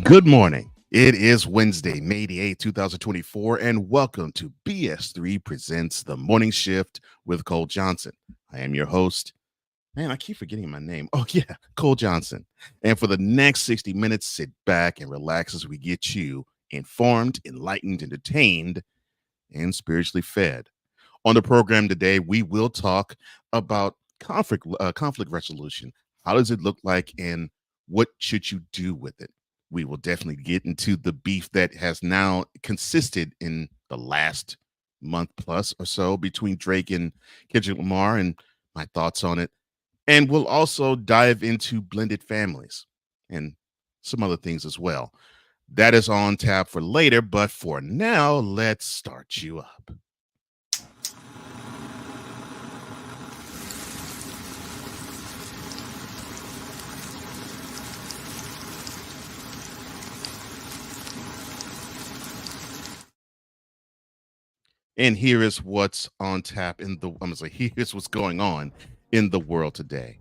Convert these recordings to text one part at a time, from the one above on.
Good morning. It is Wednesday, May the 8th, 2024, and welcome to BS3 Presents The Morning Shift with Cole Johnson. I am your host. Man, I keep forgetting my name. Oh, yeah, Cole Johnson. And for the next 60 minutes, sit back and relax as we get you informed, enlightened, entertained, and spiritually fed. On the program today, we will talk about conflict resolution. How does it look like, and what should you do with it? We will definitely get into the beef that has now consisted in the last month plus or so between Drake and Kendrick Lamar and my thoughts on it. And we'll also dive into blended families and some other things as well. That is on tap for later, but for now, let's start you up. And here is what's on tap in the, I'm gonna say, here's what's going on in the world today.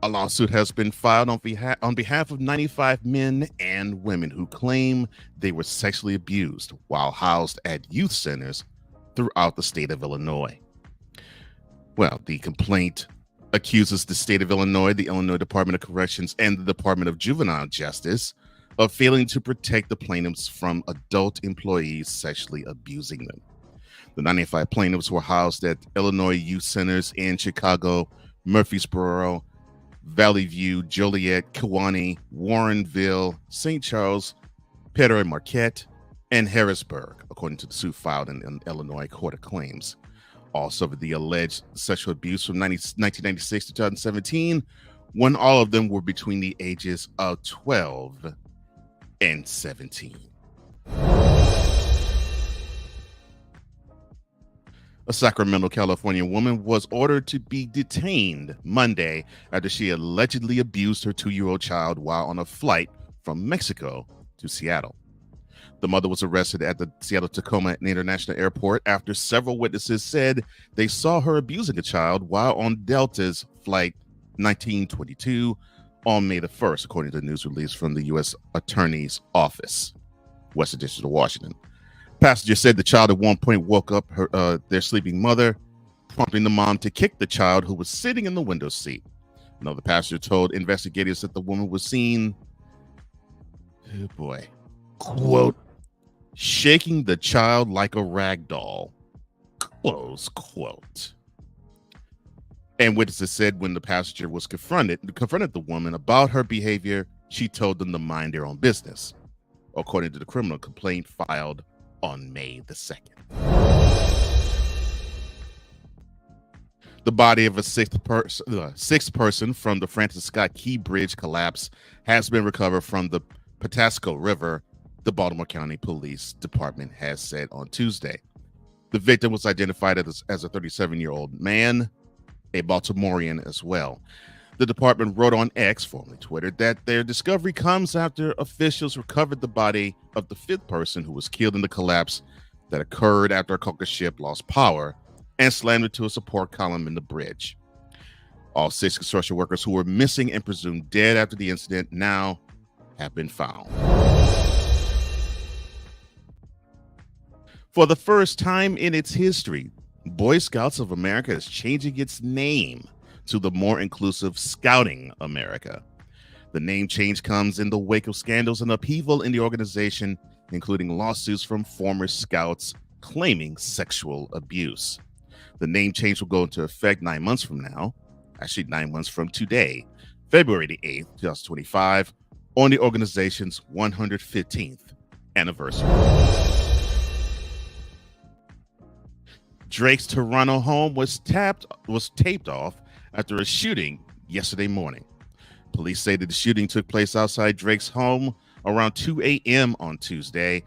A lawsuit has been filed on behalf of 95 men and women who claim they were sexually abused while housed at youth centers throughout the state of Illinois. Well, the complaint accuses the state of Illinois, the Illinois Department of Corrections, and the Department of Juvenile Justice of failing to protect the plaintiffs from adult employees sexually abusing them. The 95 plaintiffs were housed at Illinois youth centers in Chicago, Murfreesboro, Valley View, Joliet, Kewanee, Warrenville, St. Charles, Petro Marquette, and Harrisburg, according to the suit filed in an Illinois Court of Claims. Also, the alleged sexual abuse from 1996 to 2017, when all of them were between the ages of 12 and 17. A Sacramento, California woman was ordered to be detained Monday after she allegedly abused her 2-year-old child while on a flight from Mexico to Seattle. The mother was arrested at the Seattle-Tacoma International Airport after several witnesses said they saw her abusing a child while on Delta's flight 1922 on May the 1st, according to the news release from the U.S. Attorney's Office, Western District of Washington. Passenger said the child at one point woke up their sleeping mother, prompting the mom to kick the child who was sitting in the window seat. Another passenger told investigators that the woman was seen, quote, shaking the child like a rag doll, close quote. And witnesses said when the passenger was confronted the woman about her behavior, she told them to mind their own business, according to the criminal complaint filed on May the 2nd. The body of a sixth person from the Francis Scott Key Bridge collapse has been recovered from the Patapsco River, the Baltimore County Police Department has said on Tuesday. The victim was identified as a 37-year-old man, a Baltimorean as well. The department wrote on X, formerly Twitter, that their discovery comes after officials recovered the body of the fifth person who was killed in the collapse that occurred after a coca ship lost power and slammed into a support column in the bridge. All 6 construction workers who were missing and presumed dead after the incident now have been found. For the first time in its history, Boy Scouts of America is changing its name to the more inclusive Scouting America. The name change comes in the wake of scandals and upheaval in the organization, including lawsuits from former Scouts claiming sexual abuse. The name change will go into effect 9 months from now, actually 9 months from today, February the 8th, 2025, on the organization's 115th anniversary. Drake's Toronto home was taped off after a shooting yesterday morning. Police say that the shooting took place outside Drake's home around 2 a.m. on Tuesday,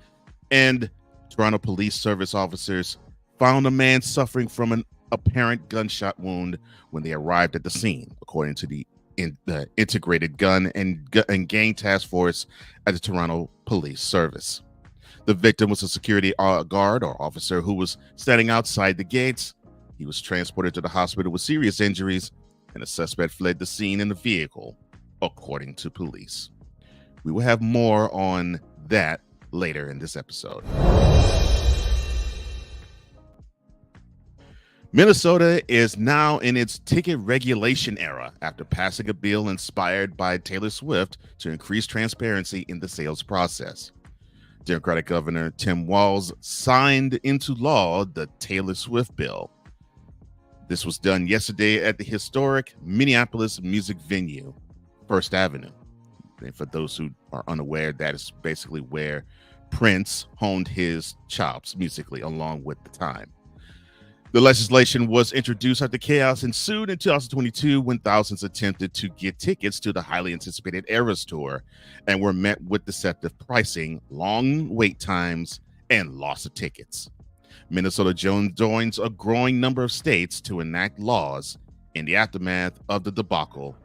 and Toronto Police Service officers found a man suffering from an apparent gunshot wound when they arrived at the scene, according to the Integrated Gun and Gang Task Force at the Toronto Police Service. The victim was a security guard or officer who was standing outside the gates. He was transported to the hospital with serious injuries, and the suspect fled the scene in a vehicle, according to police. We will have more on that later in this episode. Minnesota is now in its ticket regulation era after passing a bill inspired by Taylor Swift to increase transparency in the sales process. Democratic Governor Tim Walz signed into law the Taylor Swift bill. This was done yesterday at the historic Minneapolis music venue, First Avenue. And for those who are unaware, that is basically where Prince honed his chops musically along with the time. The legislation was introduced after chaos ensued in 2022 when thousands attempted to get tickets to the highly anticipated Eras Tour and were met with deceptive pricing, long wait times, and loss of tickets. Minnesota joins a growing number of states to enact laws in the aftermath of the debacle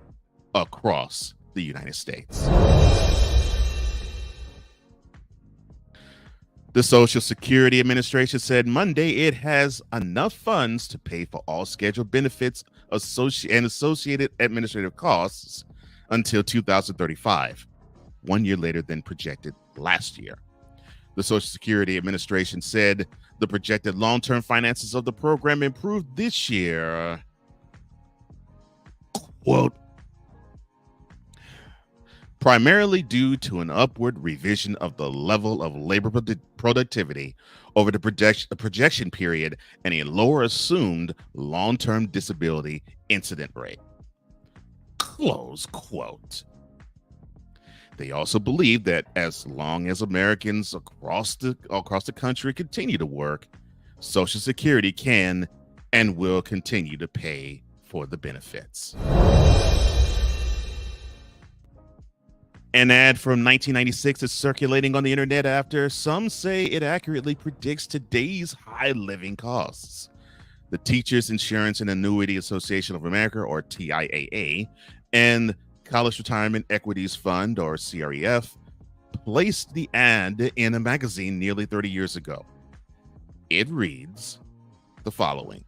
across the United States. The Social Security Administration said Monday it has enough funds to pay for all scheduled benefits and associated administrative costs until 2035, 1 year later than projected last year. The Social Security Administration said the projected long-term finances of the program improved this year, quote, primarily due to an upward revision of the level of labor productivity over the projection period and a lower assumed long-term disability incident rate. Close quote. They also believe that as long as Americans across the country continue to work, Social Security can and will continue to pay for the benefits. An ad from 1996 is circulating on the internet after some say it accurately predicts today's high living costs. The Teachers Insurance and Annuity Association of America, or TIAA, and College Retirement Equities Fund, or CREF, placed the ad in a magazine nearly 30 years ago. It reads the following.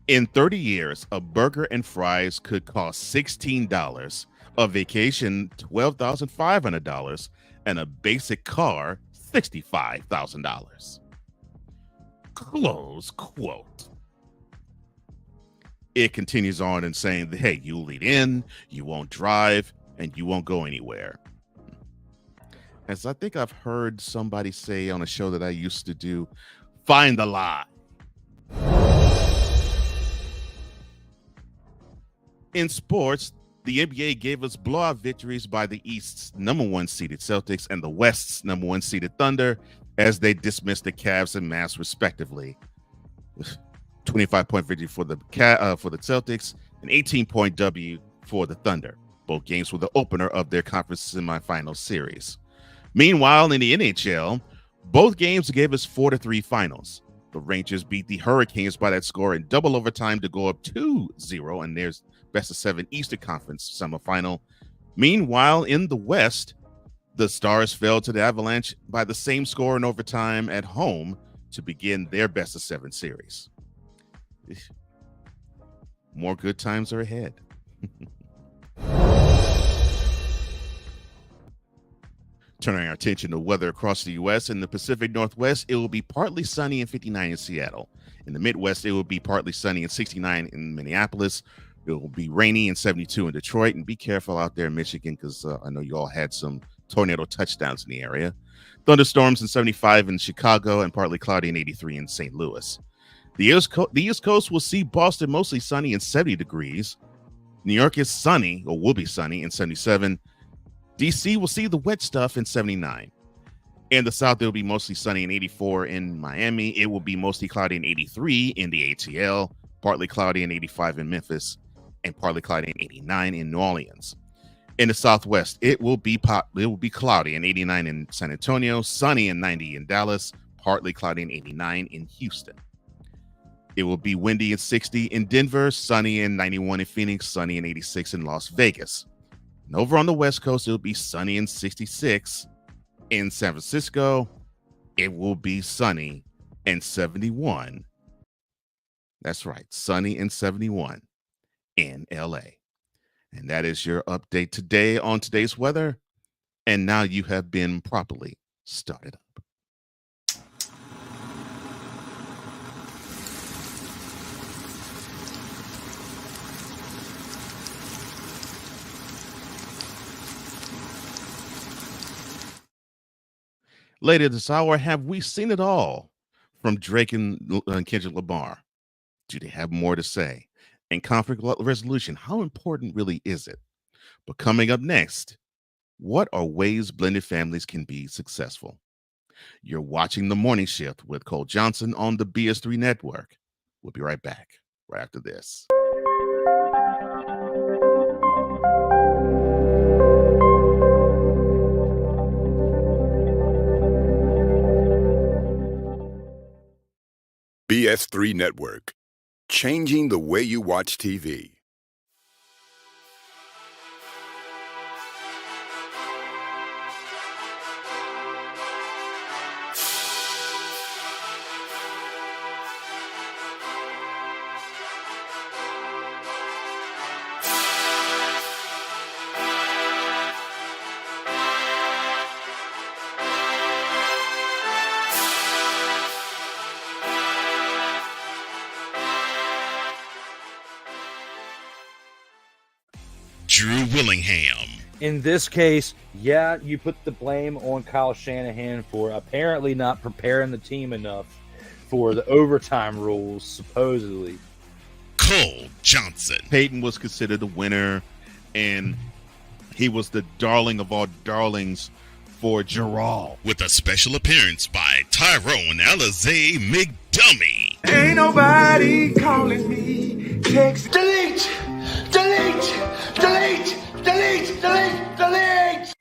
In 30 years, a burger and fries could cost $16, a vacation $12,500, and a basic car $65,000. Close quote. It continues on in saying that, hey, you'll eat in, you won't drive, and you won't go anywhere. As I think I've heard somebody say on a show that I used to do, find the lie. In sports, the NBA gave us blowout victories by the East's number one seeded Celtics and the West's number one seeded Thunder as they dismissed the Cavs and Mavs respectively. 25-point victory for the Celtics, an 18-point W for the Thunder. Both games were the opener of their conference semifinal series. Meanwhile, in the NHL, both games gave us 4-3 finals. The Rangers beat the Hurricanes by that score in double overtime to go up 2-0 in their best-of-7 Eastern Conference semifinal. Meanwhile, in the West, the Stars fell to the Avalanche by the same score in overtime at home to begin their best-of-7 series. More good times are ahead. Turning our attention to weather across the U.S. In the Pacific Northwest, it will be partly sunny and 59 in Seattle. In the Midwest, it will be partly sunny and 69 in Minneapolis. It will be rainy and 72 in Detroit. And be careful out there in Michigan because I know you all had some tornado touchdowns in the area. Thunderstorms and 75 in Chicago and partly cloudy and 83 in St. Louis. The East Coast will see Boston mostly sunny and 70 degrees. New York is sunny, or will be sunny, and 77. DC will see the wet stuff in 79. In the South, it will be mostly sunny and 84 in Miami. It will be mostly cloudy and 83 in the ATL. partly cloudy and 85 in Memphis, and partly cloudy and 89 in New Orleans. In the Southwest, it will be cloudy and 89 in San Antonio, sunny and 90 in Dallas, partly cloudy and 89 in Houston. It will be windy and 60 in Denver, sunny and 91 in Phoenix, sunny and 86 in Las Vegas. And over on the West Coast, it will be sunny and 66 in San Francisco. It will be sunny and 71. That's right, sunny and 71 in LA. And that is your update today on today's weather. And now you have been properly started up. Later this hour, have we seen it all from Drake and Kendrick Lamar? Do they have more to say? And conflict resolution, how important really is it? But coming up next, what are ways blended families can be successful? You're watching The Morning Shift with Cole Johnson on the BS3 Network. We'll be right back right after this. BS3 Network, changing the way you watch TV. Drew Willingham. In this case, yeah, you put the blame on Kyle Shanahan for apparently not preparing the team enough for the overtime rules, supposedly. Cole Johnson. Peyton was considered the winner, and he was the darling of all darlings for Gerald. With a special appearance by Tyrone Alizé McDummy. Ain't nobody calling me. Text. Delete!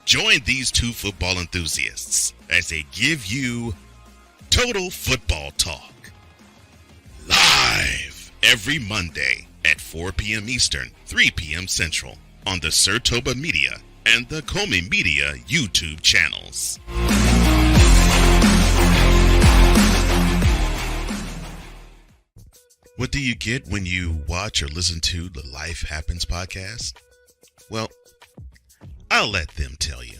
Join these two football enthusiasts as they give you Total Football Talk. Live every Monday at 4 p.m. Eastern, 3 p.m. Central on the Sertoba Media and the Comey Media YouTube channels. What do you get when you watch or listen to the Life Happens podcast? Well, I'll let them tell you.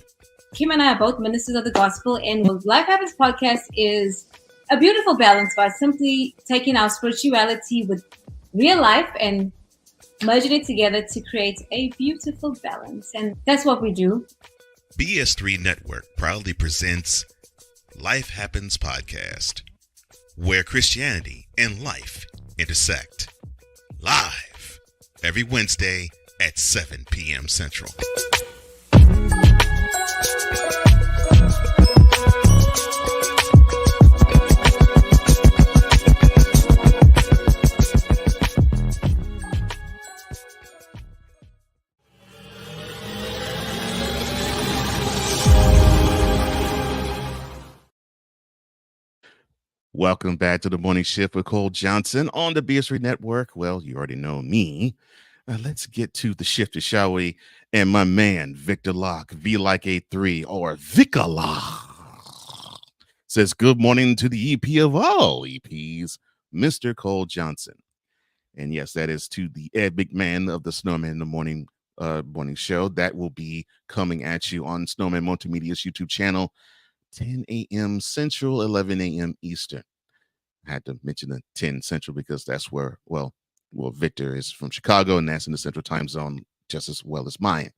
Kim and I are both ministers of the gospel, and the Life Happens podcast is a beautiful balance by simply taking our spirituality with real life and merging it together to create a beautiful balance. And that's what we do. BS3 Network proudly presents Life Happens podcast, where Christianity and life intersect. Live every Wednesday at 7 p.m. Central. Welcome back to the Morning Shift with Cole Johnson on the BS3 Network. Well, you already know me. Let's get to the shift, shall we? And my man, Victor Locke, V like A3, or Vicala, says, good morning to the EP of all EPs, Mr. Cole Johnson. And yes, that is to the Ed McMahon of the Snowman in the Morning show. That will be coming at you on Snowman Multimedia's YouTube channel, 10 a.m. Central, 11 a.m. Eastern. I had to mention the 10 Central because that's where, well, Victor is from Chicago, and that's in the Central Time Zone just as well as mine.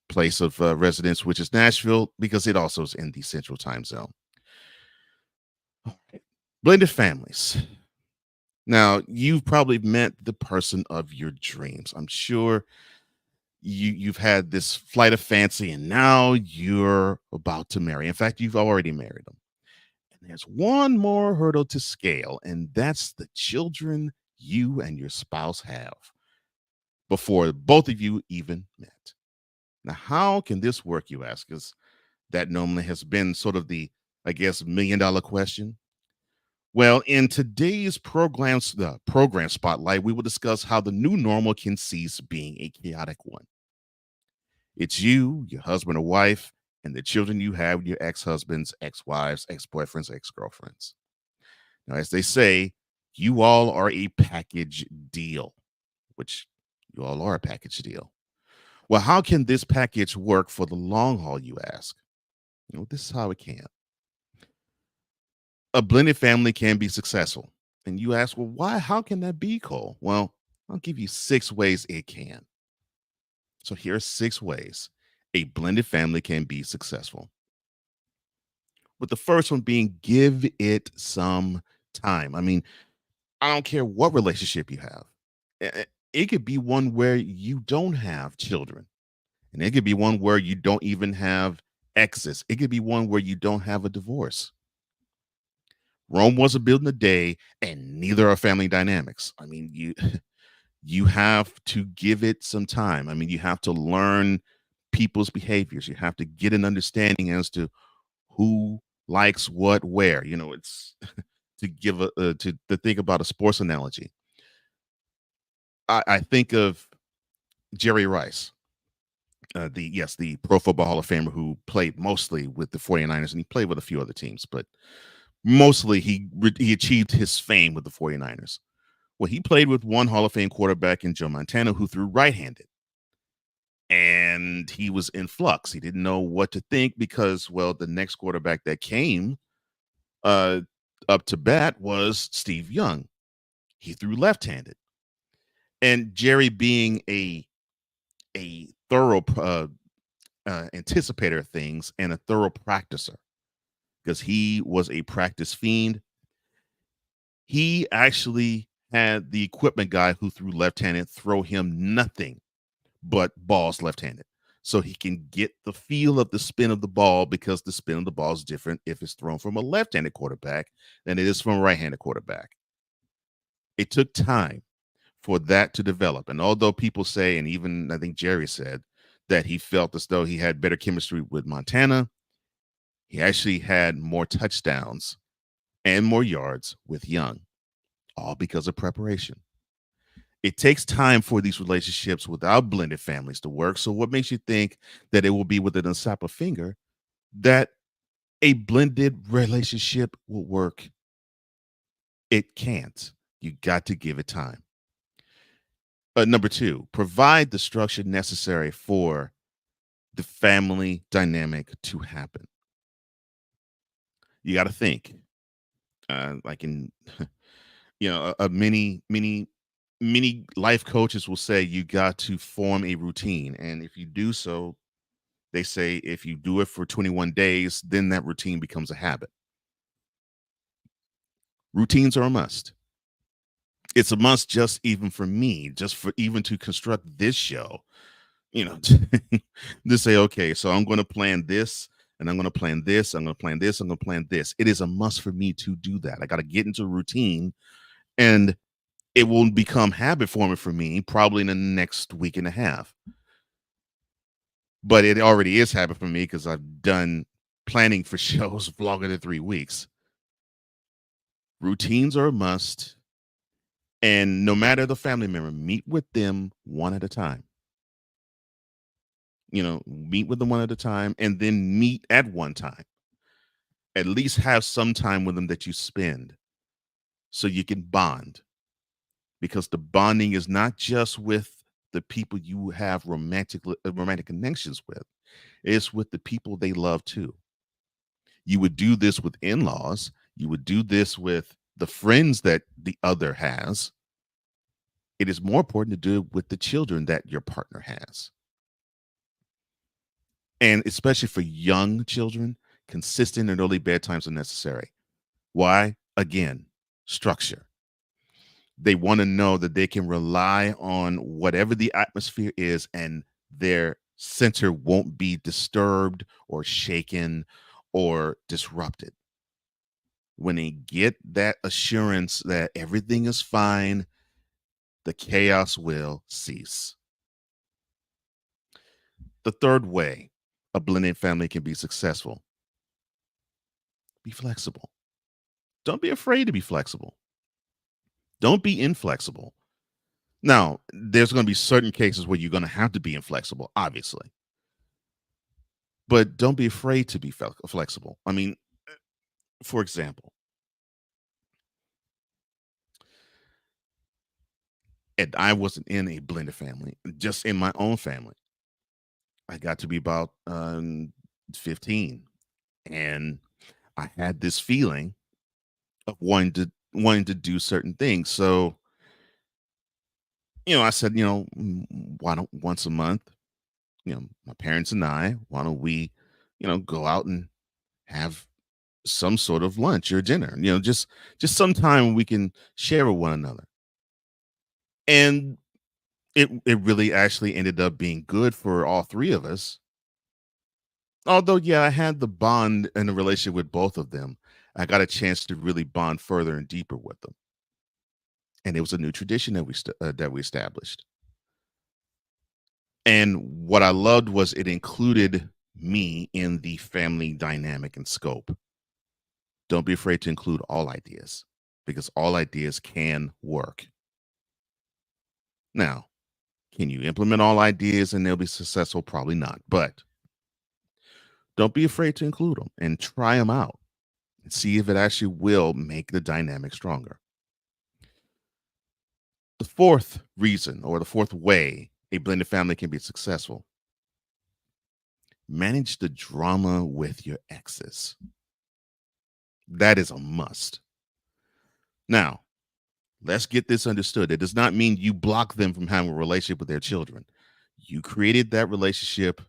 Place of residence, which is Nashville, because it also is in the Central Time Zone. All right. Blended families. Now, you've probably met the person of your dreams. I'm sure you've had this flight of fancy, and now you're about to marry. In fact, you've already married them. And there's one more hurdle to scale, and that's the children you and your spouse have before both of you even met. Now, how can this work, you ask? Because that normally has been sort of the, I guess, $1 million question. Well, in today's the program spotlight, we will discuss how the new normal can cease being a chaotic one. It's you, your husband or wife, and the children you have with your ex-husbands, ex-wives, ex-boyfriends, ex-girlfriends. Now, as they say, you all are a package deal, which you all are a package deal. Well, how can this package work for the long haul, you ask? This is how it can. A blended family can be successful. And you ask, well, why? How can that be, Cole? Well, I'll give you 6 ways it can. So here are 6 ways a blended family can be successful. With the first one being give it some time. I mean, I don't care what relationship you have. It could be one where you don't have children, and it could be one where you don't even have exes. It could be one where you don't have a divorce. Rome wasn't built in a day, and neither are family dynamics. I mean, you have to give it some time. I mean, you have to learn people's behaviors. You have to get an understanding as to who likes what where. It's to give to think about a sports analogy. I think of Jerry Rice, the Pro Football Hall of Famer who played mostly with the 49ers, and he played with a few other teams, but mostly he achieved his fame with the 49ers. Well, he played with one Hall of Fame quarterback in Joe Montana who threw right-handed. And he was in flux. He didn't know what to think because, well, the next quarterback that came up to bat was Steve Young. He threw left-handed. And Jerry, being a thorough anticipator of things and a thorough practicer, because he was a practice fiend, he actually had the equipment guy who threw left-handed throw him nothing but balls left-handed, so he can get the feel of the spin of the ball, because the spin of the ball is different if it's thrown from a left-handed quarterback than it is from a right-handed quarterback. It took time for that to develop. And although people say, and even I think Jerry said, that he felt as though he had better chemistry with Montana, he actually had more touchdowns and more yards with Young, all because of preparation. It takes time for these relationships without blended families to work. So what makes you think that it will be within a snap of finger that a blended relationship will work? It can't. You got to give it time. Number 2, provide the structure necessary for the family dynamic to happen. You got to think, like in, many life coaches will say you got to form a routine. And if you do so, they say if you do it for 21 days, then that routine becomes a habit. Routines are a must. It's a must just even for me, just for even to construct this show, to say, okay, so I'm going to plan this, and I'm going to plan this, I'm going to plan this, I'm going to plan this. It is a must for me to do that. I got to get into a routine, and it will become habit forming for me probably in the next week and a half. But it already is habit for me because I've done planning for shows longer than 3 weeks. Routines are a must. And no matter the family member, meet with them one at a time. Meet with them one at a time, and then meet at one time. At least have some time with them that you spend so you can bond. Because the bonding is not just with the people you have romantic connections with. It's with the people they love too. You would do this with in-laws. You would do this with the friends that the other has. It is more important to do it with the children that your partner has. And especially for young children, consistent and early bedtimes are necessary. Why? Again, structure. They want to know that they can rely on whatever the atmosphere is, and their center won't be disturbed or shaken or disrupted. When they get that assurance that everything is fine, the chaos will cease. The third way a blended family can be successful: be flexible. Don't be afraid to be flexible. Don't be inflexible. Now, there's going to be certain cases where you're going to have to be inflexible, obviously, but don't be afraid to be flexible. I mean, for example, and I wasn't in a blended family, just in my own family. I got to be about 15, and I had this feeling of wanting to do certain things. So, I said, why don't once a month, my parents and I, why don't we, go out and have some sort of lunch or dinner, just some time we can share with one another. And it really actually ended up being good for all three of us. Although, yeah, I had the bond and the relationship with both of them. I got a chance to really bond further and deeper with them. And it was a new tradition that we established. And what I loved was it included me in the family dynamic and scope. Don't be afraid to include all ideas, because all ideas can work. Now, can you implement all ideas and they'll be successful? Probably not, but don't be afraid to include them and try them out and see if it actually will make the dynamic stronger. The fourth reason, or the fourth way a blended family can be successful: manage the drama with your exes. That is a must. Now, let's get this understood. It does not mean you block them from having a relationship with their children. You created that relationship.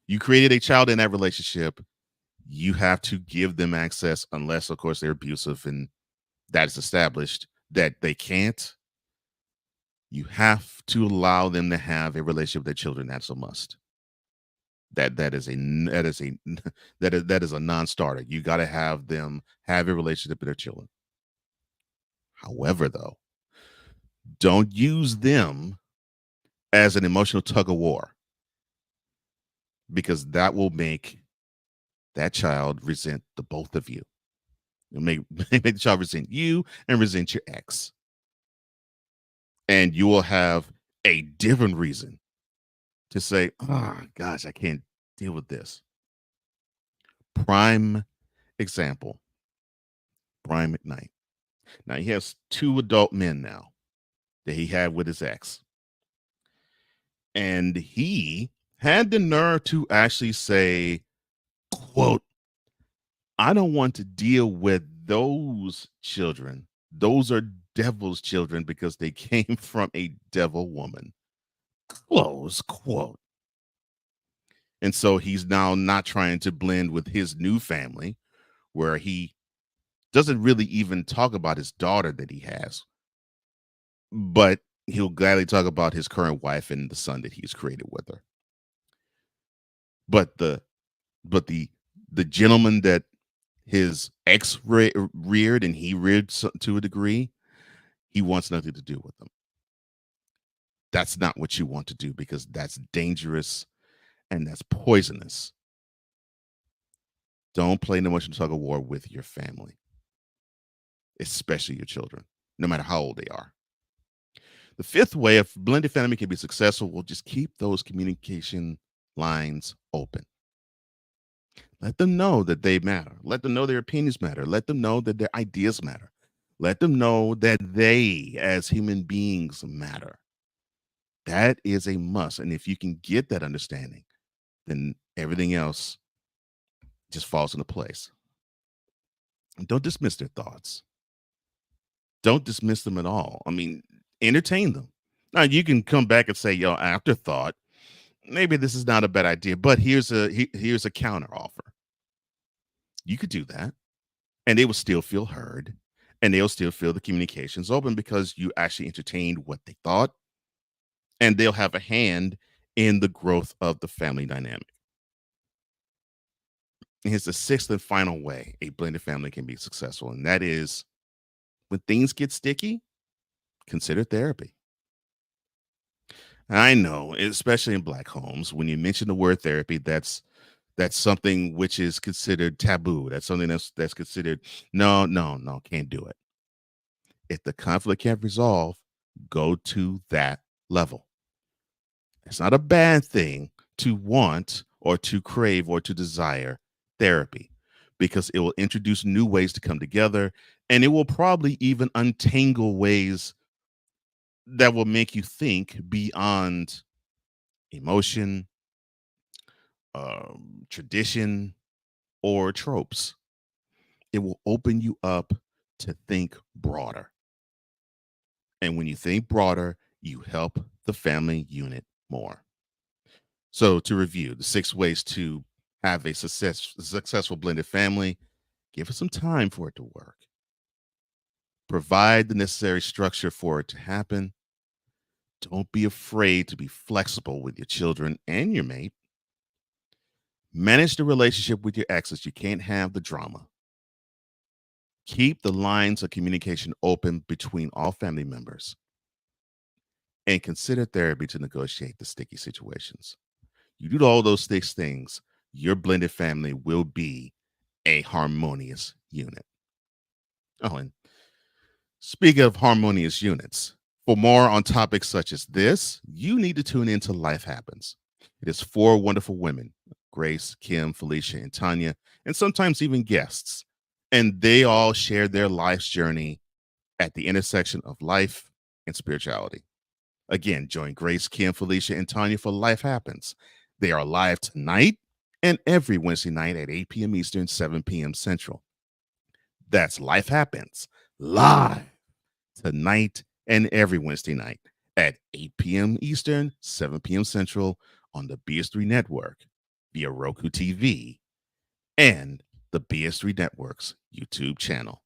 You created a child in that relationship. You have to give them access, unless, of course, they're abusive and that is established that they can't. You have to allow them to have a relationship with their children. That's a must. That is a that is a non-starter. You got to have them have a relationship with their children. However, though, don't use them as an emotional tug of war, because that will make that child resent the both of you. It'll make the child resent you and resent your ex. And you will have a different reason to say, oh gosh, I can't deal with this. Prime example, Brian McKnight. Now he has two adult men now that he had with his ex. And he had the nerve to actually say, quote, I don't want to deal with those children. Those are devil's children because they came from a devil woman. Close quote. And so he's now not trying to blend with his new family, where he doesn't really even talk about his daughter that he has, but he'll gladly talk about his current wife and the son that he's created with her. But the gentleman that his ex reared and he reared to a degree, he wants nothing to do with them. That's not what you want to do, because that's dangerous and that's poisonous. Don't play an emotional tug of war with your family, especially your children, no matter how old they are. The fifth way a blended family can be successful will just keep those communication lines open. Let them know that they matter. Let them know their opinions matter. Let them know that their ideas matter. Let them know that they, as human beings, matter. That is a must. And if you can get that understanding, then everything else just falls into place. And don't dismiss their thoughts. Don't dismiss them at all. I mean, entertain them. Now, you can come back and say, yo, afterthought, maybe this is not a bad idea, but here's a counter offer. You could do that, and they will still feel heard, and they'll still feel the communications open because you actually entertained what they thought, and they'll have a hand in the growth of the family dynamic. And here's the sixth and final way a blended family can be successful, and that is when things get sticky, consider therapy. I know, especially in Black homes, when you mention the word therapy, that's something which is considered taboo. That's something that's considered no, can't do it. If the conflict can't resolve, go to that level. It's not a bad thing to want or to crave or to desire therapy, because it will introduce new ways to come together, and it will probably even untangle ways that will make you think beyond emotion, tradition, or tropes. It will open you up to think broader. And when you think broader, you help the family unit more. So, to review the 6 ways to have a successful blended family, give it some time for it to work. Provide the necessary structure for it to happen. Don't be afraid to be flexible with your children and your mate. Manage the relationship with your exes. You can't have the drama. Keep the lines of communication open between all family members. And consider therapy to negotiate the sticky situations. You do all those 6 things, your blended family will be a harmonious unit. Oh, and speaking of harmonious units, for more on topics such as this, you need to tune into Life Happens. It is 4 wonderful women, Grace, Kim, Felicia, and Tanya, and sometimes even guests. And they all share their life's journey at the intersection of life and spirituality. Again, join Grace, Kim, Felicia, and Tanya for Life Happens. They are live tonight and every Wednesday night at 8 p.m. Eastern, 7 p.m. Central. That's Life Happens live tonight and every Wednesday night at 8 p.m. Eastern, 7 p.m. Central on the BS3 Network via Roku TV and the BS3 Network's YouTube channel.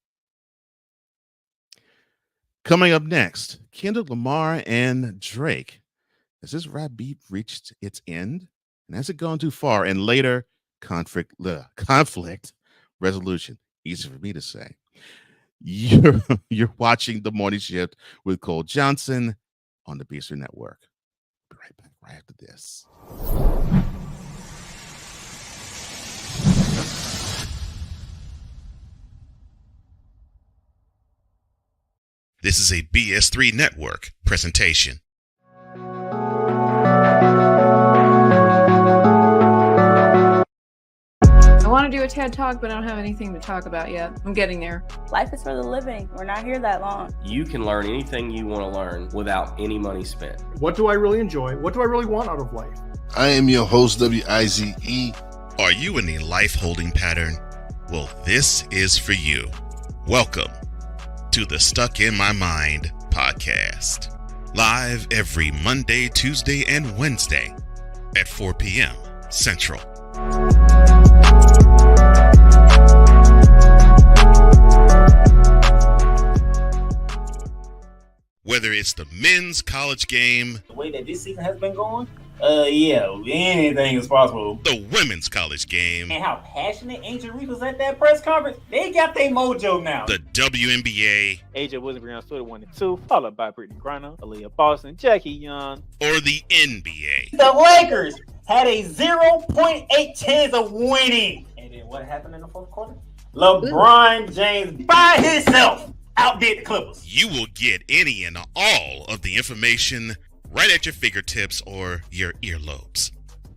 Coming up next, Kendrick Lamar and Drake. Has this rap beef reached its end? And has it gone too far? And later, conflict resolution. Easy for me to say. You're watching The Morning Shift with Cole Johnson on the BS3 Network. Be right back right after this. This is a BS3 Network presentation. I want to do a TED Talk, but I don't have anything to talk about yet. I'm getting there. Life is for the living. We're not here that long. You can learn anything you want to learn without any money spent. What do I really enjoy? What do I really want out of life? I am your host, WIZE. Are you in a life holding pattern? Well, this is for you. Welcome to the Stuck in My Mind podcast. Live every Monday, Tuesday, and Wednesday at 4 p.m. Central. Whether it's the men's college game, the way that this season has been going, anything is possible. The women's college game, and how passionate Angel Reese was at that press conference, they got their mojo now. The WNBA, AJ Williams stood 1-2, followed by Brittany Griner, Aaliyah Boston, Jackie Young, or the NBA. The Lakers had a 0.8 chance of winning. And then what happened in the fourth quarter? LeBron James by himself outdid the Clippers. You will get any and all of the information right at your fingertips or your earlobes.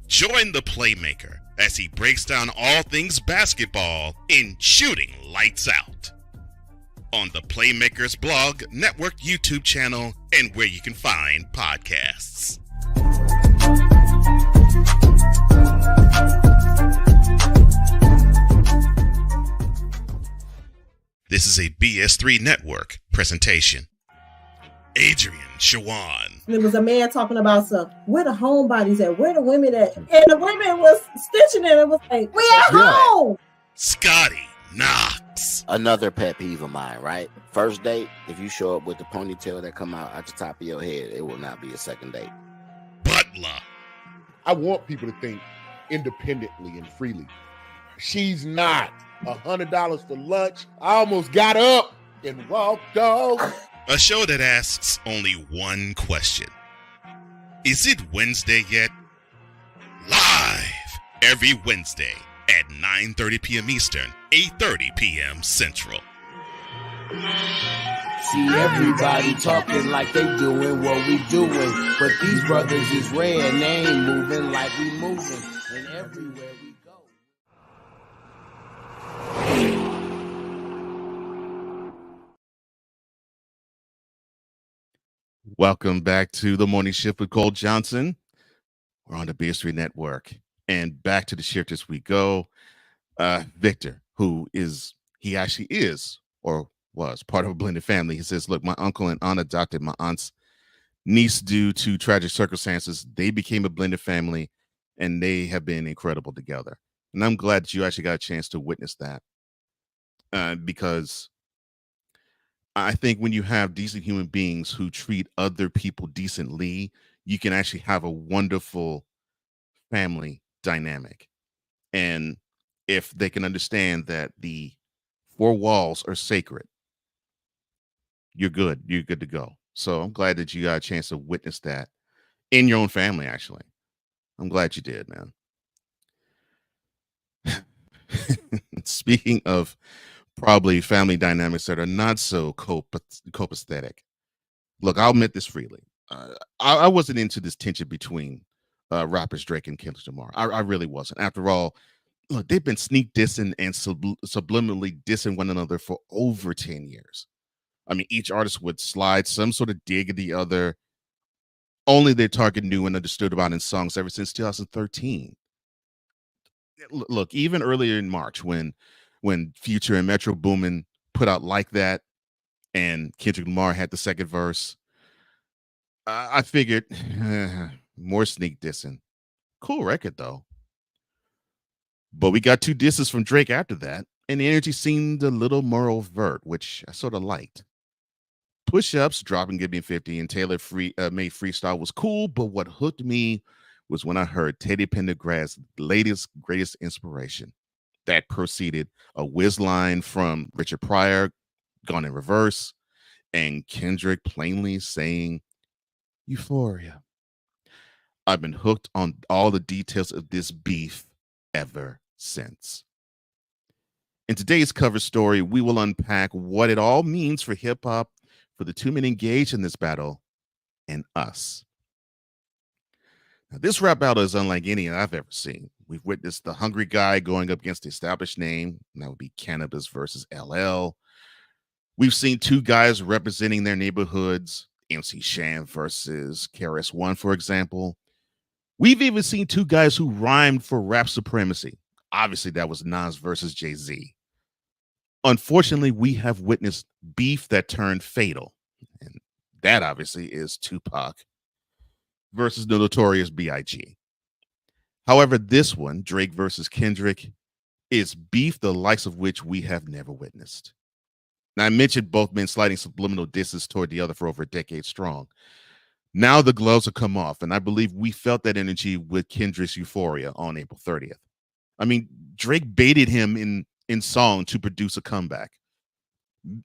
Join the Playmaker as he breaks down all things basketball in Shooting Lights Out on the Playmakers blog, network, YouTube channel, and where you can find podcasts. This is a BS3 Network presentation. Adrian Shawan. There was a man talking about where the homebodies at, where the women at, and the women was stitching it and was like, we at home. Scotty Knox. Another pet peeve of mine, right? First date, if you show up with the ponytail that come out at the top of your head, it will not be a second date. Butler. I want people to think independently and freely. She's not. $100 for lunch. I almost got up and walked off. A show that asks only one question. Is it Wednesday yet? Live every Wednesday at 9:30 p.m. Eastern, 8:30 p.m. Central. See everybody talking like they doing what we doing, but these brothers is rare and they ain't moving like we moving, and everywhere we go. Welcome back to the Morning Shift with Cole Johnson. We're on the B3 Network, and back to the shift as we go. Victor, he actually is or was part of a blended family. He says, look, my uncle and aunt adopted my aunt's niece due to tragic circumstances. They became a blended family, and they have been incredible together. And I'm glad that you actually got a chance to witness that, because I think when you have decent human beings who treat other people decently, you can actually have a wonderful family dynamic. And if they can understand that the four walls are sacred, you're good. You're good to go. So I'm glad that you got a chance to witness that in your own family, actually. I'm glad you did, man. Speaking of probably family dynamics that are not so copacetic, look, I'll admit this freely. I wasn't into this tension between rappers Drake and Kendrick Lamar. I really wasn't. After all, look, they've been sneak dissing and subliminally dissing one another for over 10 years. I mean, each artist would slide some sort of dig at the other. Only their target knew and understood about in songs ever since 2013. Look, even earlier in March when Future and Metro Boomin put out Like That and Kendrick Lamar had the second verse, I figured more sneak dissing. Cool record though. But we got 2 disses from Drake after that, and the energy seemed a little more overt, which I sort of liked. Push-ups, dropping Give Me 50, and Taylor made freestyle was cool, but what hooked me was when I heard Teddy Pendergrass's latest, greatest inspiration. That preceded a whiz line from Richard Pryor, gone in reverse, and Kendrick plainly saying, Euphoria. I've been hooked on all the details of this beef ever since. In today's cover story, we will unpack what it all means for hip-hop, for the 2 men engaged in this battle, and us. Now, this rap battle is unlike any I've ever seen. We've witnessed the hungry guy going up against the established name, and that would be Cannabis versus LL. We've seen 2 guys representing their neighborhoods, MC Shan versus KRS-One, for example. We've even seen 2 guys who rhymed for rap supremacy. Obviously, that was Nas versus Jay-Z. Unfortunately, we have witnessed beef that turned fatal. And that obviously is Tupac versus the Notorious B.I.G. However, this one, Drake versus Kendrick, is beef the likes of which we have never witnessed. Now, I mentioned both men sliding subliminal disses toward the other for over a decade strong. Now the gloves have come off, and I believe we felt that energy with Kendrick's Euphoria on April 30th. I mean, Drake baited him in song to produce a comeback,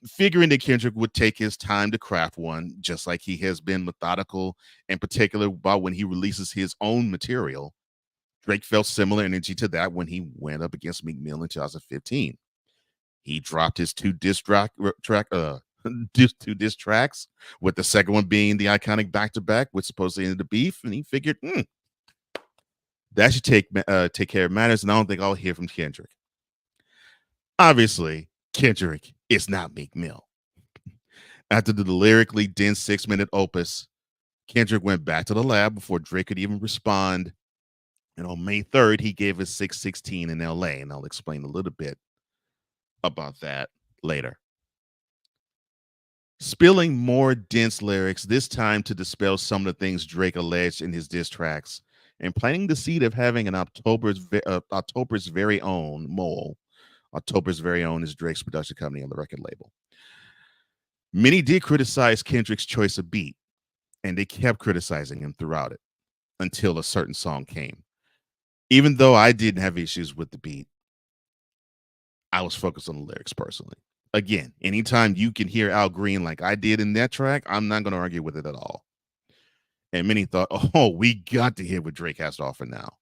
figuring that Kendrick would take his time to craft one, just like he has been methodical and particular about when he releases his own material. Drake felt similar energy to that when he went up against Meek Mill in 2015. He dropped his 2 diss tracks, with the second one being the iconic back-to-back, which supposedly ended the beef, and he figured, that should take care of matters, and I don't think I'll hear from Kendrick. Obviously, Kendrick is not Meek Mill. After the lyrically dense 6-minute opus, Kendrick went back to the lab before Drake could even respond. And on May 3rd, he gave us 616 in LA, and I'll explain a little bit about that later. Spilling more dense lyrics, this time to dispel some of the things Drake alleged in his diss tracks, and planting the seed of having an October's very own Mole. October's Very Own is Drake's production company on the record label. Many did criticize Kendrick's choice of beat, and they kept criticizing him throughout it until a certain song came. Even though I didn't have issues with the beat, I was focused on the lyrics personally. Again, anytime you can hear Al Green like I did in that track, I'm not going to argue with it at all. And many thought, oh, we got to hear what Drake has to offer now.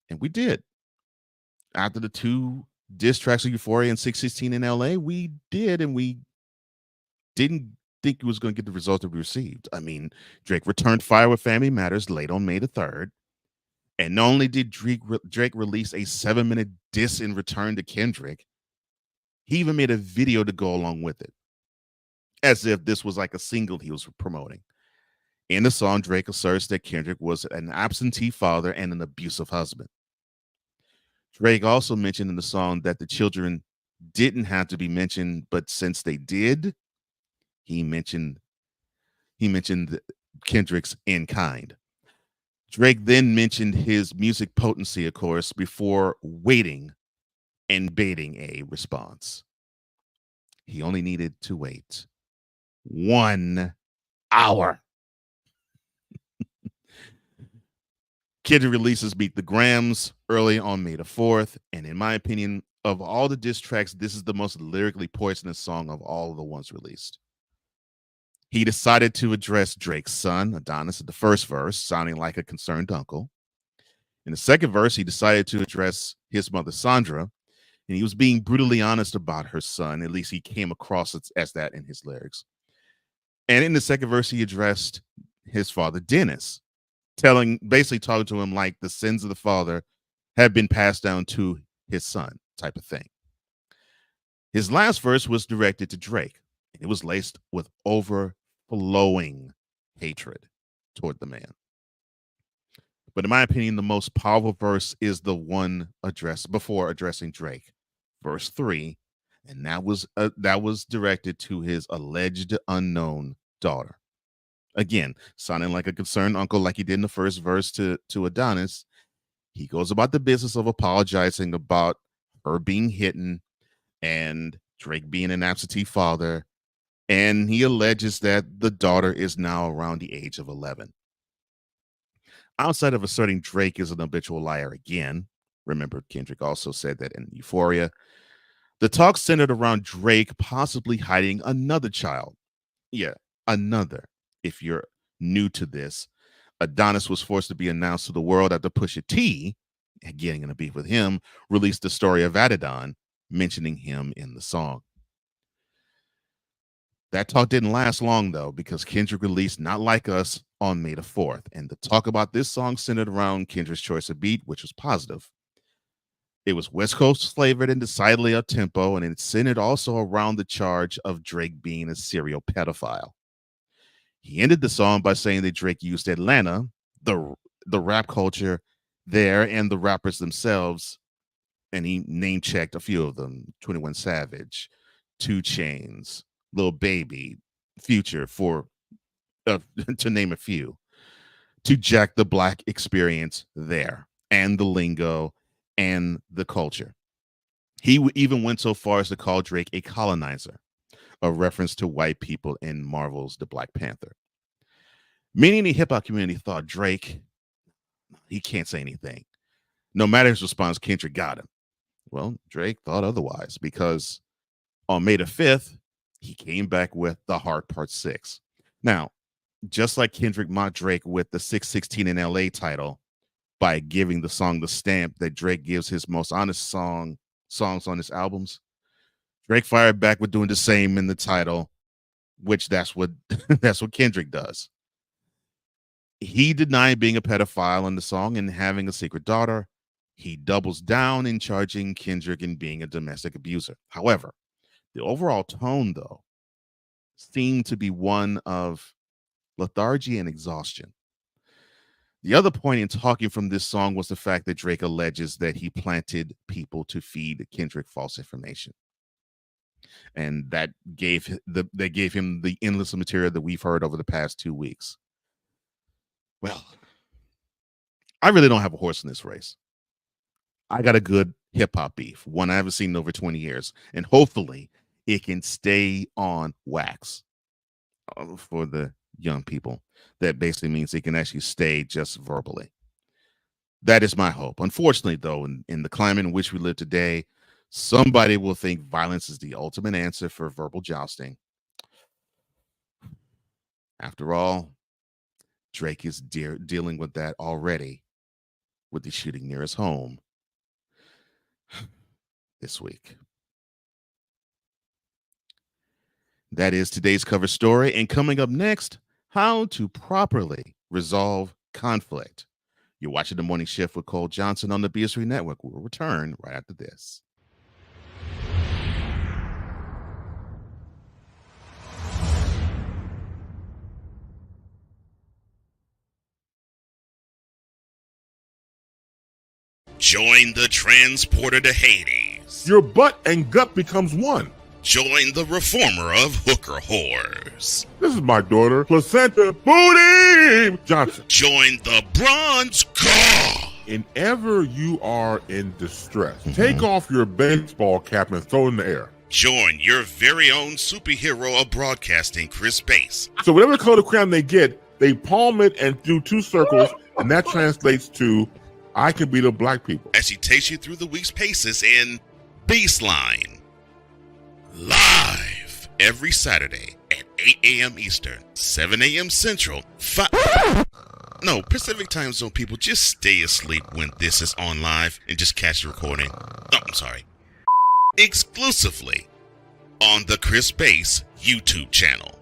And we did. After the 2 diss tracks of Euphoria and 616 in LA, we did, and we didn't think it was going to get the result that we received. I mean, Drake returned fire with Family Matters late on May the 3rd. And not only did Drake release a 7-minute diss in return to Kendrick, he even made a video to go along with it, as if this was like a single he was promoting. In the song, Drake asserts that Kendrick was an absentee father and an abusive husband. Drake also mentioned in the song that the children didn't have to be mentioned, but since they did, he mentioned Kendrick's in kind. Drake then mentioned his music potency, of course, before waiting and baiting a response. He only needed to wait 1 hour. Kendrick releases Beat the Grams early on May the 4th, and in my opinion, of all the diss tracks, this is the most lyrically poisonous song of all of the ones released. He decided to address Drake's son, Adonis, in the first verse, sounding like a concerned uncle. In the second verse, he decided to address his mother, Sandra, and he was being brutally honest about her son. At least he came across it as that in his lyrics. And in the second verse, he addressed his father, Dennis, basically talking to him like the sins of the father have been passed down to his son, type of thing. His last verse was directed to Drake, and it was laced with overflowing hatred toward the man. But in my opinion, the most powerful verse is the one addressed before addressing Drake, verse 3, and that was directed to his alleged unknown daughter. Again, sounding like a concerned uncle, like he did in the first verse to Adonis. He goes about the business of apologizing about her being hidden and Drake being an absentee father, and he alleges that the daughter is now around the age of 11. Outside of asserting Drake is an habitual liar again, remember Kendrick also said that in Euphoria, the talk centered around Drake possibly hiding another child. Yeah, another. If you're new to this, Adonis was forced to be announced to the world after Pusha T, getting in a beef with him, released the story of Adidon, mentioning him in the song. That talk didn't last long, though, because Kendrick released Not Like Us on May the 4th, and the talk about this song centered around Kendrick's choice of beat, which was positive. It was West Coast flavored and decidedly up-tempo, and it centered also around the charge of Drake being a serial pedophile. He ended the song by saying that Drake used Atlanta, the rap culture there, and the rappers themselves, and he name-checked a few of them: 21 Savage, 2 Chainz, Lil Baby, Future, to name a few, to jack the black experience there, and the lingo, and the culture. He even went so far as to call Drake a colonizer, a reference to white people in Marvel's The Black Panther. Many in the hip-hop community thought Drake, he can't say anything. No matter his response, Kendrick got him. Well, Drake thought otherwise, because on May the 5th, he came back with The Heart Part 6. Now, just like Kendrick mocked Drake with the 616 in LA title by giving the song the stamp that Drake gives his most honest songs on his albums, Drake fired back with doing the same in the title, which that's what Kendrick does. He denied being a pedophile in the song and having a secret daughter. He doubles down in charging Kendrick in being a domestic abuser. However, the overall tone, though, seemed to be one of lethargy and exhaustion. The other point in talking from this song was the fact that Drake alleges that he planted people to feed Kendrick false information. And that gave him the endless material that we've heard over the past 2 weeks. Well, I really don't have a horse in this race. I got a good hip-hop beef, one I haven't seen in over 20 years, and hopefully it can stay on wax for the young people. That basically means it can actually stay just verbally. That is my hope. Unfortunately, though, in the climate in which we live today, Somebody will think violence is the ultimate answer for verbal jousting. After all, Drake is dealing with that already with the shooting near his home this week. That is today's cover story. And coming up next, how to properly resolve conflict. You're watching The Morning Shift with Cole Johnson on the BS3 Network. We'll return right after this. Join the transporter to Hades. Your butt and gut becomes one. Join the reformer of hooker whores. This is my daughter, Placenta Booty Johnson. Join the bronze car. Whenever you are in distress, take off your baseball cap and throw it in the air. Join your very own superhero of broadcasting, Chris Bass. So whatever color crayon they get, they palm it and do 2 circles, and that translates to I can beat up black people. As he takes you through the week's paces in Baseline. Live every Saturday at 8 a.m. Eastern, 7 a.m. Central, Pacific Time Zone people, just stay asleep when this is on live and just catch the recording. Oh, I'm sorry. Exclusively on the Chris Bass YouTube channel.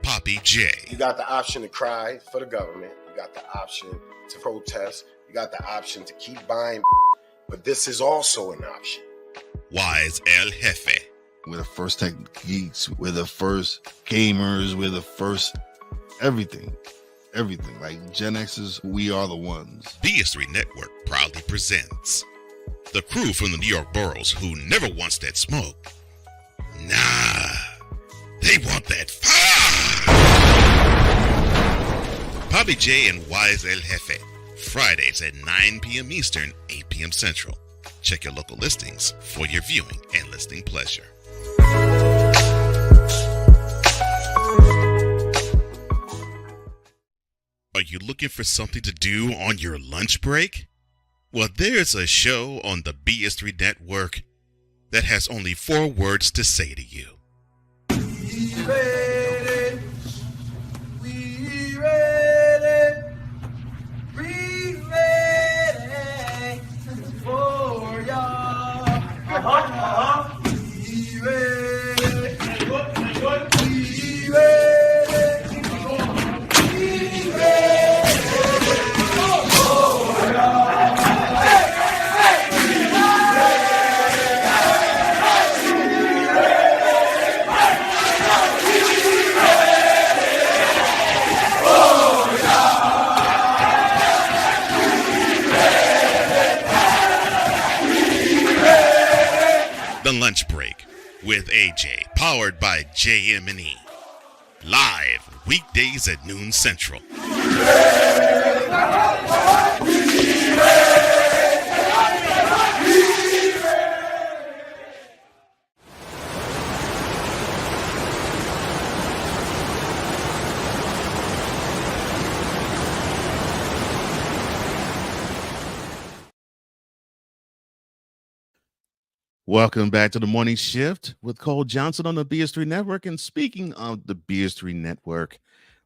Poppy J. You got the option to cry for the government. You got the option to protest. You got the option to keep buying. But this is also an option. Wise El Jefe. We're the first tech geeks. We're the first gamers. We're the first everything. Everything. Like Gen X's, we are the ones. BS3 Network proudly presents the crew from the New York boroughs who never wants that smoke. Nah, they want that fire. Poppy J and Wise El Jefe. Fridays at 9 p.m. Eastern, 8 p.m. Central. Check your local listings for your viewing and listening pleasure. Are you looking for something to do on your lunch break? Well, there's a show on the BS3 Network that has only 4 words to say to you. We ready. We ready. We ready for y'all. We ready. We ready. The Lunch Break with AJ, powered by JM&E. Live weekdays at noon Central. Welcome back to the Morning Shift with Cole Johnson on the BS3 Network. And speaking of the BS3 Network,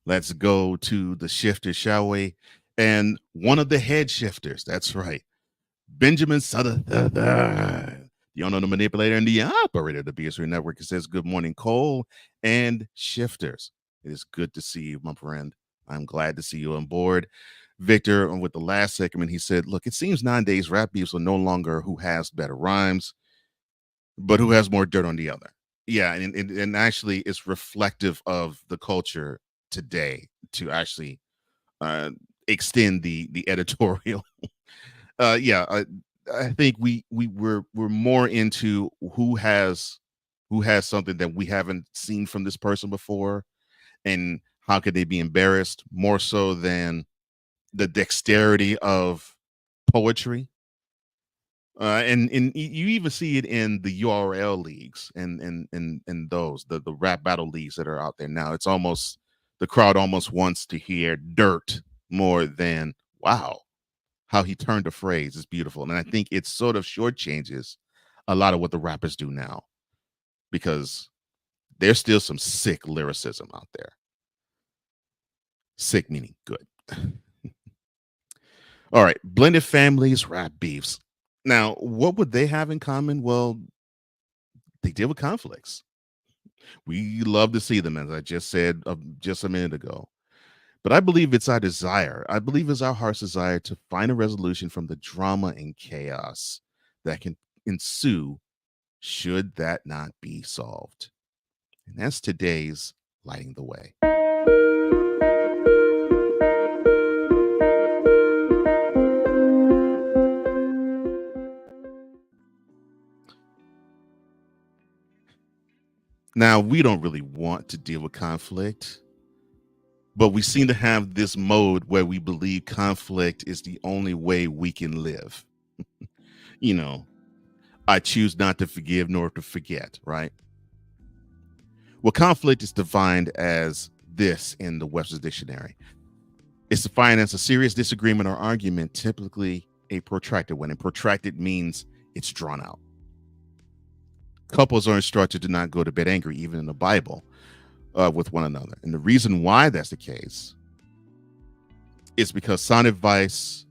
let's go to the shifter, shall we? And one of the head shifters, that's right, Benjamin Sutter, the owner, the manipulator, and the operator of the BS3 Network. It says, good morning, Cole and shifters. It is good to see you, my friend. I'm glad to see you on board. Victor, with the last segment, he said, look, it seems nowadays rap beefs are no longer who has better rhymes, but who has more dirt on the other. Yeah, and actually it's reflective of the culture today to actually extend the editorial. I think we're more into who has something that we haven't seen from this person before, and how could they be embarrassed, more so than the dexterity of poetry. And you even see it in the URL leagues and those the rap battle leagues that are out there now. It's almost the crowd almost wants to hear dirt more than wow, how he turned a phrase is beautiful. And I think it sort of shortchanges a lot of what the rappers do now, because there's still some sick lyricism out there. Sick meaning good. All right, blended families, rap beefs. Now, what would they have in common? Well, they deal with conflicts. We love to see them, as I just said just a minute ago. But I believe it's our desire. I believe it's our heart's desire to find a resolution from the drama and chaos that can ensue should that not be solved. And that's today's Lighting the Way. Now, we don't really want to deal with conflict, but we seem to have this mode where we believe conflict is the only way we can live. You know, I choose not to forgive nor to forget, right? Well, conflict is defined as this in the Webster's Dictionary. It's defined as a serious disagreement or argument, typically a protracted one. And protracted means it's drawn out. Couples are instructed to not go to bed angry, even in the Bible, with one another. And the reason why that's the case is because sound advice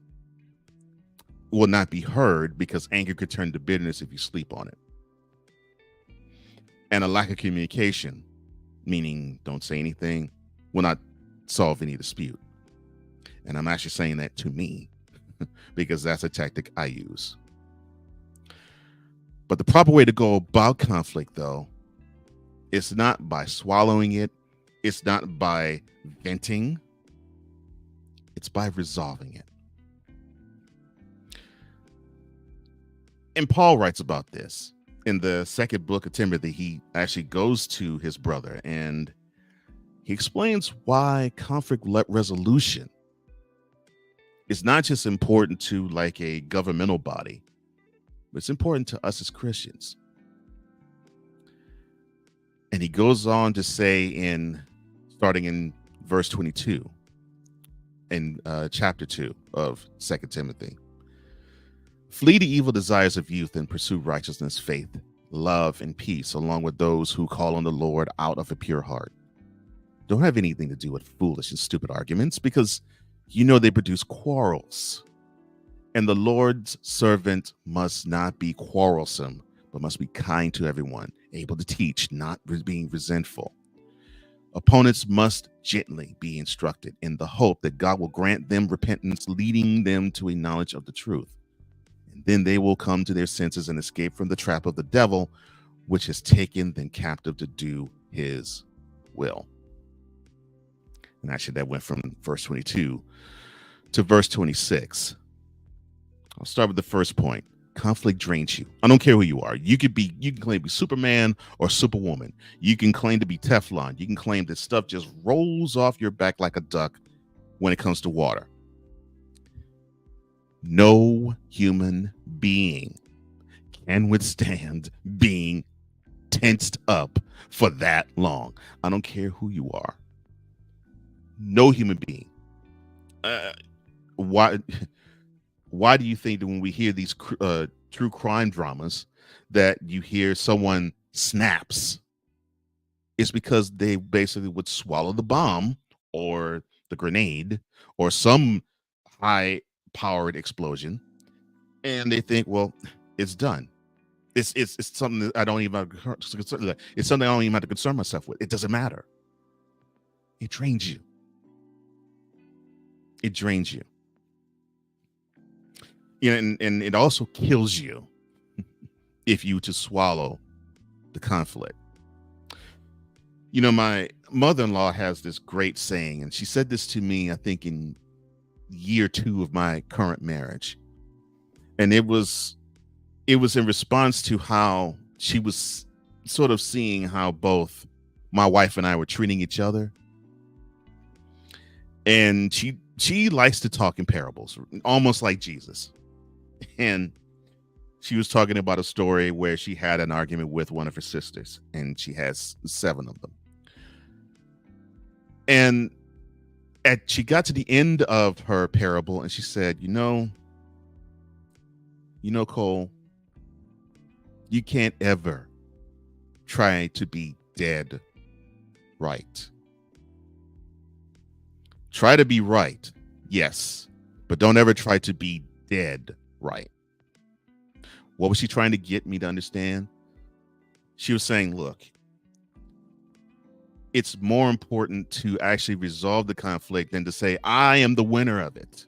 will not be heard, because anger could turn to bitterness if you sleep on it. And a lack of communication, meaning don't say anything, will not solve any dispute. And I'm actually saying that to me because that's a tactic I use. But the proper way to go about conflict, though, it's not by swallowing it. It's not by venting. It's by resolving it. And Paul writes about this in the second book of Timothy. He actually goes to his brother and he explains why conflict resolution is not just important to like a governmental body, but it's important to us as Christians. And he goes on to say starting in verse 22 in chapter 2 of 2 Timothy, flee the evil desires of youth and pursue righteousness, faith, love, and peace, along with those who call on the Lord out of a pure heart. Don't have anything to do with foolish and stupid arguments, because you know they produce quarrels. And the Lord's servant must not be quarrelsome, but must be kind to everyone, able to teach, not being resentful. Opponents must gently be instructed in the hope that God will grant them repentance, leading them to a knowledge of the truth. And then they will come to their senses and escape from the trap of the devil, which has taken them captive to do his will. And actually, that went from verse 22 to verse 26. I'll start with the first point. Conflict drains you. I don't care who you are. You can claim to be Superman or Superwoman. You can claim to be Teflon. You can claim that stuff just rolls off your back like a duck when it comes to water. No human being can withstand being tensed up for that long. I don't care who you are. No human being. Why do you think that when we hear these true crime dramas that you hear someone snaps? It's because they basically would swallow the bomb or the grenade or some high-powered explosion, and they think, well, it's done. It's something that I don't even it's something I don't even have to concern myself with. It doesn't matter. It drains you. It drains you. You know, and it also kills you if you to swallow the conflict. You know, my mother-in-law has this great saying, and she said this to me, I think, in year 2 of my current marriage. And it was in response to how she was sort of seeing how both my wife and I were treating each other. And she likes to talk in parables, almost like Jesus. And she was talking about a story where she had an argument with one of her sisters, and she has 7 of them. And she got to the end of her parable and she said, you know, Cole, you can't ever try to be dead right. Try to be right, yes, but don't ever try to be dead right. What was she trying to get me to understand? She was saying, look, it's more important to actually resolve the conflict than to say, I am the winner of it.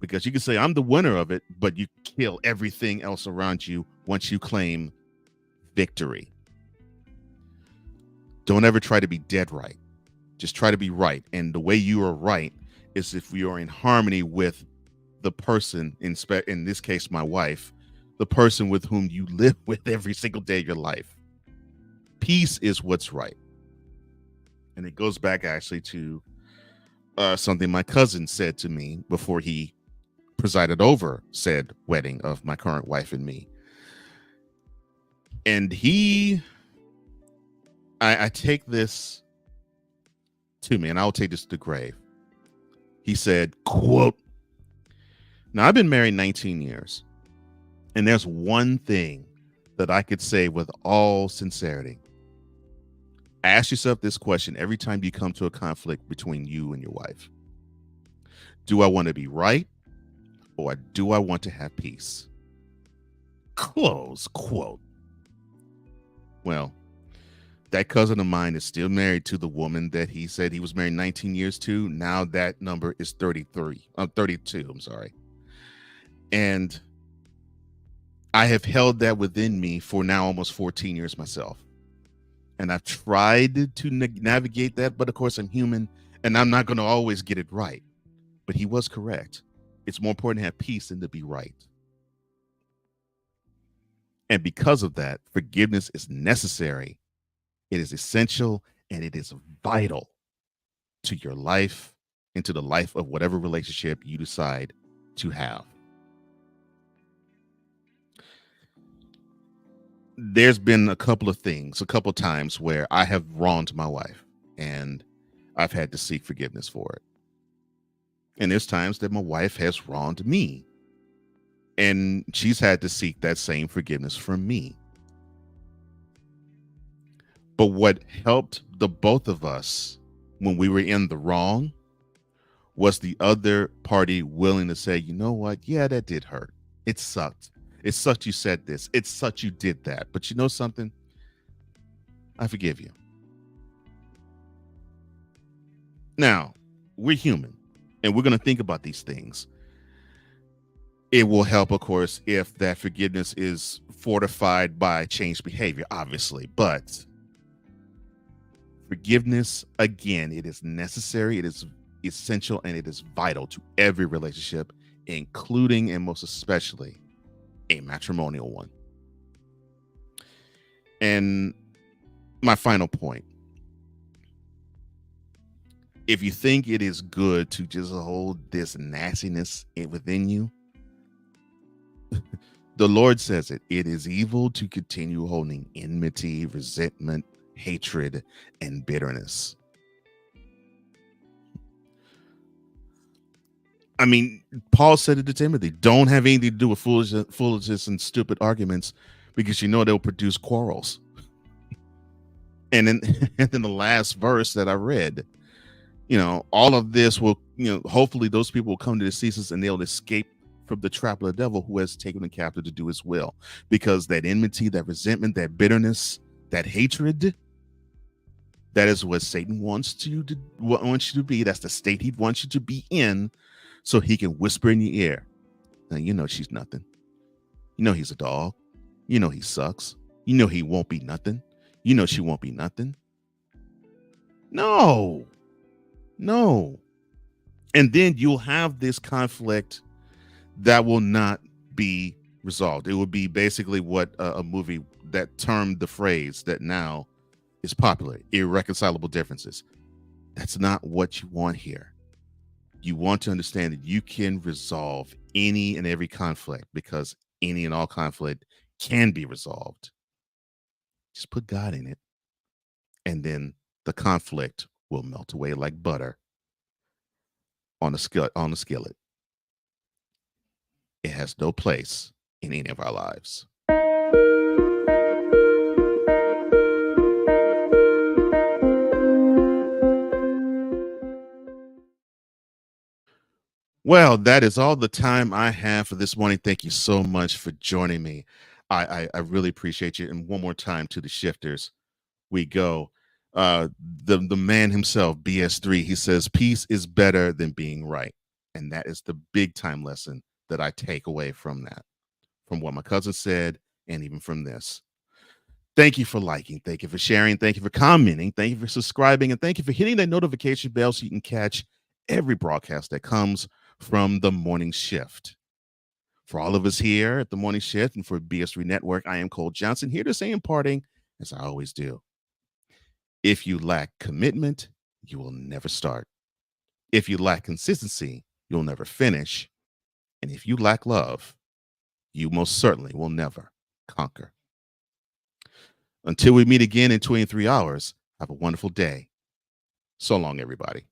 Because you can say, I'm the winner of it, but you kill everything else around you once you claim victory. Don't ever try to be dead right. Just try to be right. And the way you are right is if we are in harmony with the person, in this case, my wife, the person with whom you live with every single day of your life. Peace is what's right. And it goes back actually to something my cousin said to me before he presided over said wedding of my current wife and me. And I take this to me, and I'll take this to the grave. He said, quote, now I've been married 19 years, and there's one thing that I could say with all sincerity. Ask yourself this question every time you come to a conflict between you and your wife. Do I want to be right, or do I want to have peace? Close quote. Well, that cousin of mine is still married to the woman that he said he was married 19 years to. Now that number is 32. I'm sorry. And I have held that within me for now almost 14 years myself. And I've tried to navigate that, but of course I'm human and I'm not going to always get it right. But he was correct. It's more important to have peace than to be right. And because of that, forgiveness is necessary. It is essential, and it is vital to your life and to the life of whatever relationship you decide to have. There's been a couple of times where I have wronged my wife, and I've had to seek forgiveness for it. And there's times that my wife has wronged me, and she's had to seek that same forgiveness from me. But what helped the both of us when we were in the wrong was the other party willing to say, you know what? Yeah, that did hurt. It sucked. It sucked you said this. It sucked you did that. But you know something? I forgive you. Now, we're human, and we're going to think about these things. It will help, of course, if that forgiveness is fortified by changed behavior, obviously. But forgiveness, again, it is necessary, it is essential, and it is vital to every relationship, including and most especially a matrimonial one. And my final point, if you think it is good to just hold this nastiness within you, the Lord says it is evil to continue holding enmity, resentment, hatred, and bitterness. I mean, Paul said it to Timothy, don't have anything to do with foolishness and stupid arguments, because you know they'll produce quarrels. And then the last verse that I read, all of this will, hopefully those people will come to their senses and they'll escape from the trap of the devil who has taken them captive to do his will. Because that enmity, that resentment, that bitterness, that hatred, that is what Satan wants you to be. That's the state he wants you to be in, so he can whisper in your ear. Now, you know she's nothing. You know he's a dog. You know he sucks. You know he won't be nothing. You know she won't be nothing. No. And then you'll have this conflict that will not be resolved. It would be basically what a movie that termed the phrase that now is popular, irreconcilable differences. That's not what you want here. You want to understand that you can resolve any and every conflict, because any and all conflict can be resolved. Just put God in it, and then the conflict will melt away like butter, on a skillet. It has no place in any of our lives. Well, that is all the time I have for this morning. Thank you so much for joining me. I really appreciate you. And one more time to the shifters, we go. The man himself, BS3, he says, peace is better than being right. And that is the big time lesson that I take away from that, from what my cousin said, and even from this. Thank you for liking. Thank you for sharing. Thank you for commenting. Thank you for subscribing. And thank you for hitting that notification bell so you can catch every broadcast that comes from the morning shift. For all of us here at the morning shift and for BS3 Network, I am Cole Johnson, here to say in parting, as I always do, if you lack commitment, you will never start. If you lack consistency, you'll never finish. And if you lack love, you most certainly will never conquer. Until we meet again in 23 hours, have a wonderful day. So long, everybody.